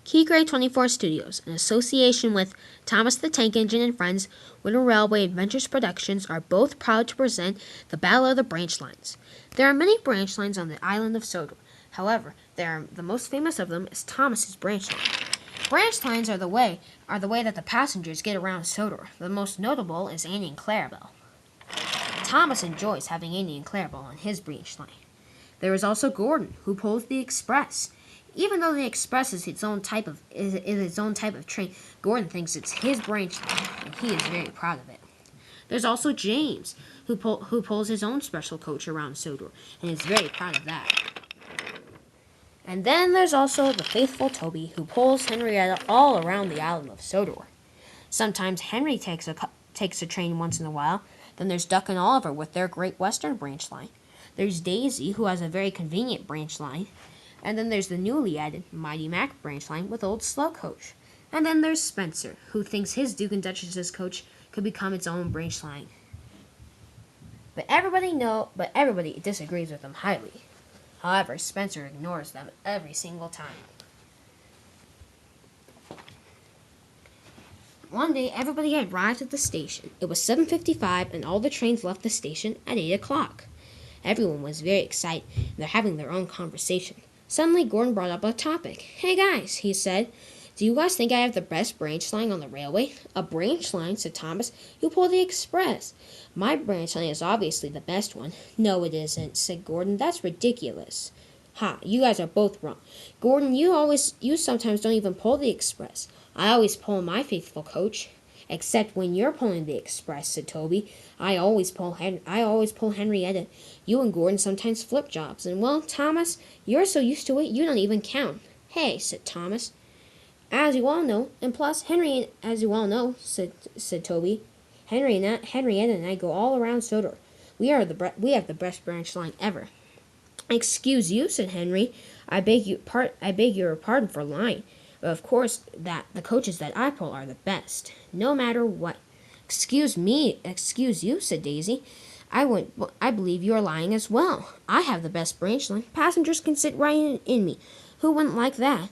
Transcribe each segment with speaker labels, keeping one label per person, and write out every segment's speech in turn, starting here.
Speaker 1: Key Grade 24 Studios, in association with Thomas the Tank Engine and Friends, Wooden Railway Adventures Productions, are both proud to present the Battle of the Branchlines. There are many branch lines on the island of Sodor. However, the most famous of them is Thomas's branch line. Branch lines are the way that the passengers get around Sodor. The most notable is Annie and Clarabelle. Thomas enjoys having Annie and Clarabelle on his branch line. There is also Gordon, who pulls the Express. Even though the Express is its own type of train, Gordon thinks it's his branch line, and he is very proud of it. There's also James, who pulls his own special coach around Sodor, and is very proud of that. And then there's also the faithful Toby, who pulls Henrietta all around the island of Sodor. Sometimes Henry takes a train once in a while. Then there's Duck and Oliver with their Great Western branch line. There's Daisy, who has a very convenient branch line. And then there's the newly added Mighty Mac branch line with Old Slow Coach. And then there's Spencer, who thinks his Duke and Duchess's coach could become its own branch line. But everybody disagrees with them highly. However, Spencer ignores them every single time. One day, everybody had arrived at the station. It was 7:55, and all the trains left the station at 8 o'clock. Everyone was very excited, and they're having their own conversation. Suddenly, Gordon brought up a topic. "Hey guys," he said, "do you guys think I have the best branch line on the railway?" "A branch line?" said Thomas. "You pull the Express." "My branch line is obviously the best one." "No, it isn't," said Gordon. "That's ridiculous." "Ha, you guys are both wrong. Gordon, you sometimes don't even pull the Express. I always pull my faithful coach." "Except when you're pulling the Express," said Toby. I always pull Henrietta. You and Gordon sometimes flip jobs. And, well, Thomas, you're so used to it, you don't even count." "Hey," said Thomas. "As you all know, and plus, as you all know," said Toby, Henrietta and I go all around Sodor. We have the best branch line ever." "Excuse you," said Henry. I beg your pardon for lying. But of course, the coaches that I pull are the best, no matter what." Excuse you," said Daisy. I believe you're lying as well. I have the best branch line. Passengers can sit right in me. Who wouldn't like that?"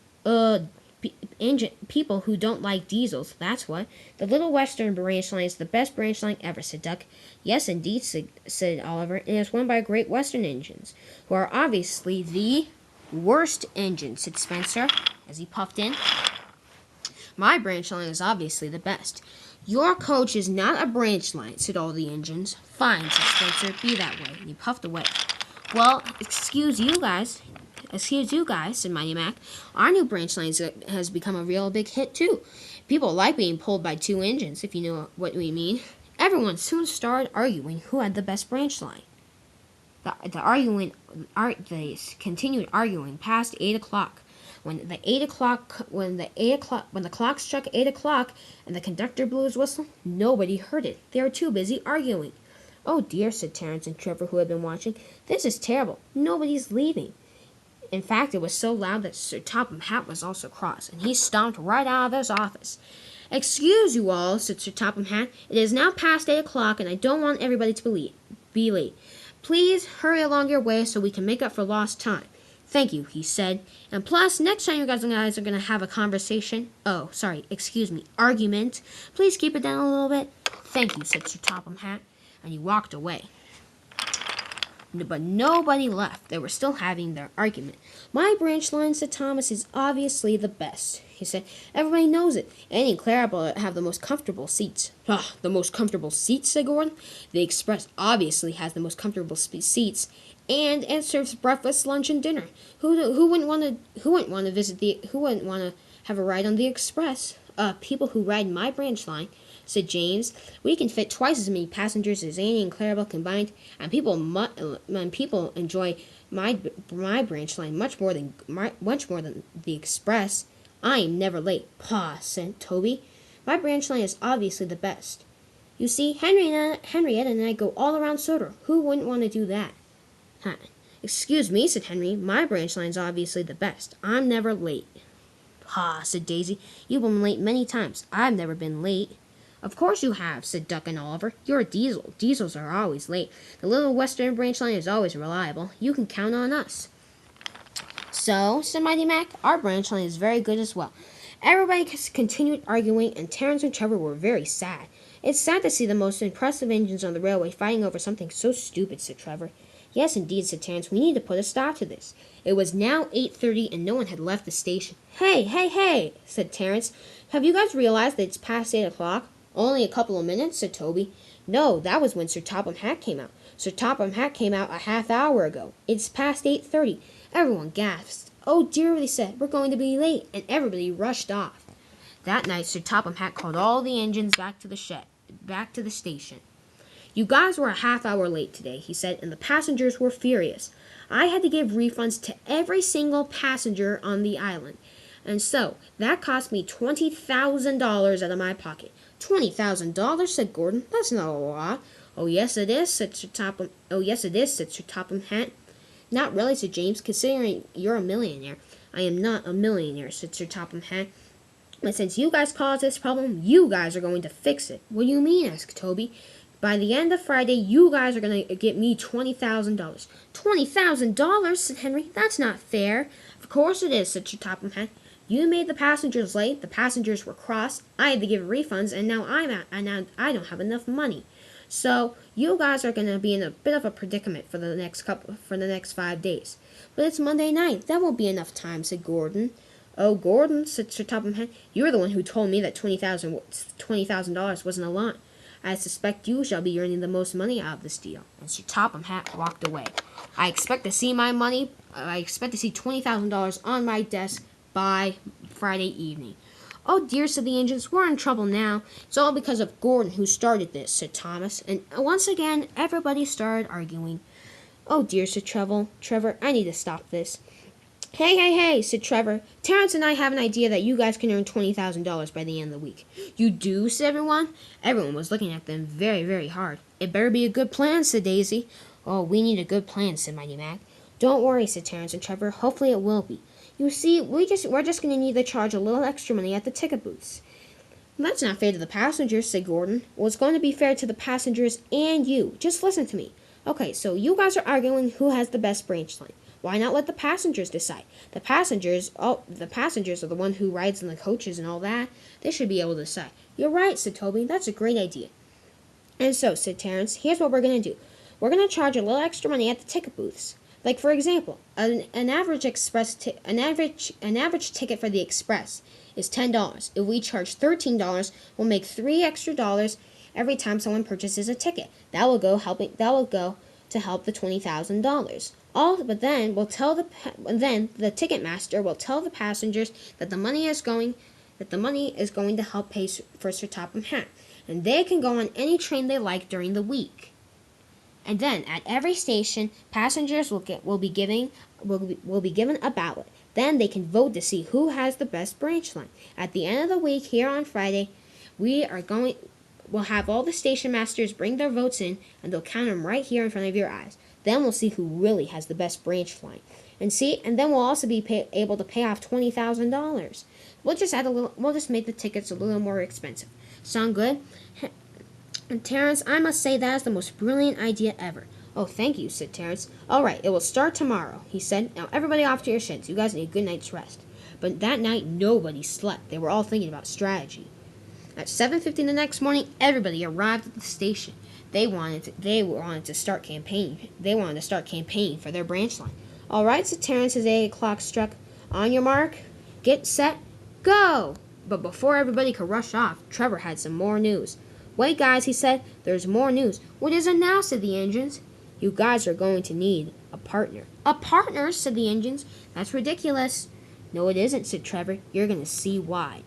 Speaker 1: People who don't like diesels, that's what. The Little Western branch line is the best branch line ever," said Duck. "Yes, indeed," said Oliver, "and it's run by Great Western engines, who are obviously the worst engines," said Spencer, as he puffed in. "My branch line is obviously the best." "Your coach is not a branch line," said all the engines. "Fine," said Spencer, "be that way," and he puffed away. "Well, excuse you guys," said Mighty Mac. "Our new branch line has become a real big hit, too. People like being pulled by two engines, if you know what we mean." Everyone soon started arguing who had the best branch line. They continued arguing past 8 o'clock. When the clock struck 8 o'clock and the conductor blew his whistle, nobody heard it. They were too busy arguing. "Oh dear," said Terence and Trevor, who had been watching. "This is terrible. Nobody's leaving." In fact, it was so loud that Sir Topham Hatt was also cross, and he stomped right out of his office. "Excuse you all," said Sir Topham Hatt. "It is now past 8 o'clock, and I don't want everybody to be late. Please hurry along your way so we can make up for lost time." "Thank you," he said. "And plus, next time you guys are going to have a argument, please keep it down a little bit." "Thank you," said Sir Topham Hatt, and he walked away. But nobody left. They were still having their argument. "My branch line," said Thomas, "is obviously the best," he said. "Everybody knows it. Annie and Clarabelle have the most comfortable seats." "Ah, the most comfortable seats," said Gordon. "The Express obviously has the most comfortable seats, and it serves breakfast, lunch, and dinner. Who wouldn't want to have a ride on the Express?" "People who ride my branch line," said James. "We can fit twice as many passengers as Annie and Clarabelle combined, and people enjoy my branch line much more than the Express. I am never late." "Pah," said Toby. "My branch line is obviously the best. You see, Henrietta and I go all around Sodor. Who wouldn't want to do that?" "Huh. Excuse me," said Henry. "My branch line is obviously the best. I'm never late." "Pah," said Daisy. "You've been late many times. I've never been late." "Of course you have," said Duck and Oliver. "You're a diesel. Diesels are always late. The Little Western branch line is always reliable. You can count on us." So, said Mighty Mac, our branch line is very good as well. Everybody continued arguing, and Terrence and Trevor were very sad. It's sad to see the most impressive engines on the railway fighting over something so stupid, said Trevor. Yes, indeed, said Terrence. We need to put a stop to this. It was now 8:30, and no one had left the station. Hey, hey, hey, said Terrence. Have you guys realized that it's past 8 o'clock? Only a couple of minutes, said Toby. No, that was when Sir Topham Hatt came out. Sir Topham Hatt came out a half hour ago. It's past 8:30. Everyone gasped. Oh dear, they said. We're going to be late, and everybody rushed off. That night, Sir Topham Hatt called all the engines back to the station. You guys were a half hour late today, he said, and the passengers were furious. I had to give refunds to every single passenger on the island. And so, that cost me $20,000 out of my pocket. $20,000, said Gordon. That's not a lot. Oh, yes, it is, said Sir Topham Hatt. Not really, said James, considering you're a millionaire. I am not a millionaire, said Sir Topham Hatt. But since you guys caused this problem, you guys are going to fix it. What do you mean? Asked Toby. By the end of Friday, you guys are going to get me $20,000. $20,000, said Henry. That's not fair. Of course it is, said Sir Topham Hatt. You made the passengers late. The passengers were cross. I had to give refunds, and now I don't have enough money. So you guys are going to be in a bit of a predicament for the next 5 days. But it's Monday night. That won't be enough time, said Gordon. Oh, Gordon, said Sir Topham Hatt, you were the one who told me that $20,000 wasn't a lot. I suspect you shall be earning the most money out of this deal. And Sir Topham Hatt walked away. I expect to see $20,000 on my desk by Friday evening. Oh dear, said the engines, we're in trouble now. It's all because of Gordon who started this, said Thomas. And once again, everybody started arguing. Oh dear, said Trevor, I need to stop this. Hey, said Trevor. Terrence and I have an idea that you guys can earn $20,000 by the end of the week. You do, said everyone. Everyone was looking at them very, very hard. It better be a good plan, said Daisy. Oh, we need a good plan, said Mighty Mac. Don't worry, said Terrence and Trevor. Hopefully it will be. You see, we're just going to need to charge a little extra money at the ticket booths. That's not fair to the passengers, said Gordon. Well, it's going to be fair to the passengers and you. Just listen to me. Okay, so you guys are arguing who has the best branch line. Why not let the passengers decide? The passengers are the one who rides in the coaches and all that. They should be able to decide. You're right, said Toby. That's a great idea. And so, said Terrence, here's what we're going to do. We're going to charge a little extra money at the ticket booths. Like, for example, an average ticket for the express is $10. If we charge $13, we'll make $3 extra every time someone purchases a ticket. That will go to help the $20,000. But then the ticket master will tell the passengers that the money is going to help pay for Sir Topham Hatt, and they can go on any train they like during the week. And then at every station, passengers will be given a ballot. Then they can vote to see who has the best branch line. At the end of the week, here on Friday, we'll have all the station masters bring their votes in, and they'll count them right here in front of your eyes. Then we'll see who really has the best branch line. And then we'll also be able to pay off $20,000. We'll just make the tickets a little more expensive. Sound good? And Terrence, I must say that is the most brilliant idea ever. Oh, thank you, said Terrence. All right, it will start tomorrow, he said. Now everybody off to your sheds. You guys need a good night's rest. But that night, nobody slept. They were all thinking about strategy. At 7:50 the next morning, everybody arrived at the station. They wanted to start campaigning. They wanted to start campaigning for their branch line. All right, said Terrence as 8 o'clock struck. On your mark, get set, go! But before everybody could rush off, Trevor had some more news. Wait, guys, he said. There's more news. What is it now, said the engines. You guys are going to need a partner. A partner, said the engines. That's ridiculous. No, it isn't, said Trevor. You're going to see why.